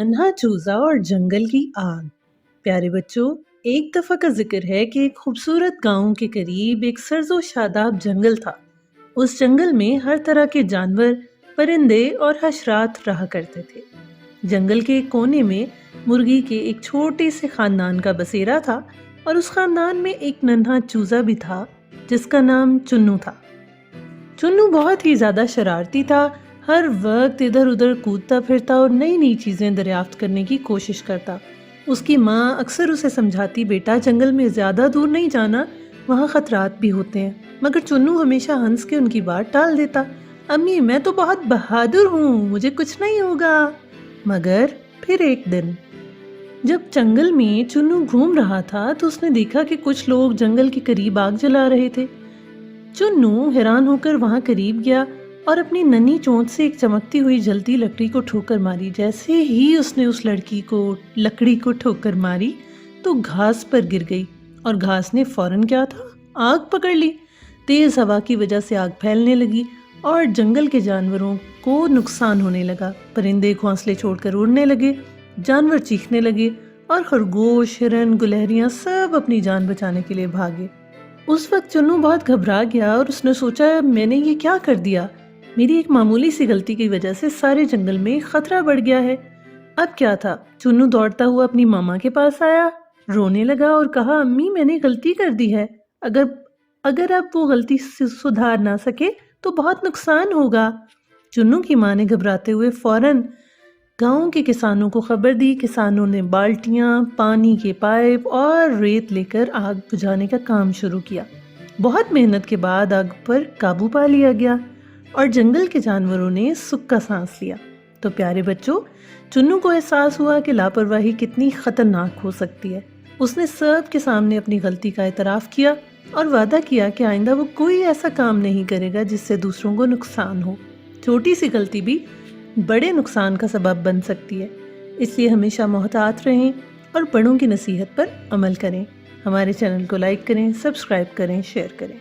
नन्हा चूजा और जंगल की आग। प्यारे बच्चों, एक दफा का जिक्र है कि एक खूबसूरत गांव के करीब एक सर्जो शादाब जंगल था। उस जंगल में हर तरह के जानवर, परिंदे और हशरात रहा करते थे। जंगल के एक कोने में मुर्गी के एक छोटे से खानदान का बसेरा था और उस खानदान में एक नन्हा चूजा भी था जिसका नाम चुन्नू था। चुन्नू बहुत ही ज्यादा शरारती था। हर वक्त इधर उधर कूदता फिरता और नई नई चीजें दरियाफ्त करने की कोशिश करता। उसकी माँ अक्सर उसे समझाती, बेटा जंगल में ज्यादा दूर नहीं जाना, वहाँ खतरात भी होते हैं। मगर चुन्नू हमेशा हंस के उनकी बात टाल देता। अम्मी, मैं तो बहुत बहादुर हूँ, मुझे कुछ नहीं होगा। मगर फिर एक दिन जब जंगल में चुन्नू घूम रहा था तो उसने देखा कि कुछ लोग जंगल के करीब आग जला रहे थे। चुन्नू हैरान होकर वहां करीब गया और अपनी नन्ही चोंच से एक चमकती हुई जलती लकड़ी को ठोकर मारी। जैसे ही उसने उस लकड़ी को ठोकर मारी तो घास पर गिर गई और घास ने फौरन क्या था, आग पकड़ ली। तेज हवा की वजह से आग फैलने लगी और जंगल के जानवरों को नुकसान होने लगा। परिंदे घोंसले छोड़कर उड़ने लगे, जानवर चीखने लगे और खरगोश, हिरन, गुलहरियां सब अपनी जान बचाने के लिए भागे। उस वक्त चुन्नू बहुत घबरा गया और उसने सोचा, मैंने ये क्या कर दिया। मेरी एक मामूली सी गलती की वजह से सारे जंगल में खतरा बढ़ गया है। अब क्या था। चुन्नू दौड़ता हुआ अपनी मामा के पास आया, रोने लगा और कहा, अम्मी मैंने गलती कर दी है। अगर अगर आप वो गलती से सुधार ना सके तो बहुत नुकसान होगा। चुन्नू की माँ ने घबराते हुए फौरन गांव के किसानों को खबर दी। किसानों ने बाल्टियां, पानी के पाइप और रेत लेकर आग बुझाने का काम शुरू किया। बहुत मेहनत के बाद आग पर काबू पा लिया गया और जंगल के जानवरों ने सुख का सांस लिया। तो प्यारे बच्चों, चुन्नू को एहसास हुआ कि लापरवाही कितनी खतरनाक हो सकती है। उसने सब के सामने अपनी गलती का एतराफ किया और वादा किया कि आइंदा वो कोई ऐसा काम नहीं करेगा जिससे दूसरों को नुकसान हो। छोटी सी गलती भी बड़े नुकसान का सबब बन सकती है। इसलिए हमेशा मोहतात रहें और बड़ों की नसीहत पर अमल करें। हमारे चैनल को लाइक करें, सब्सक्राइब करें, शेयर करें।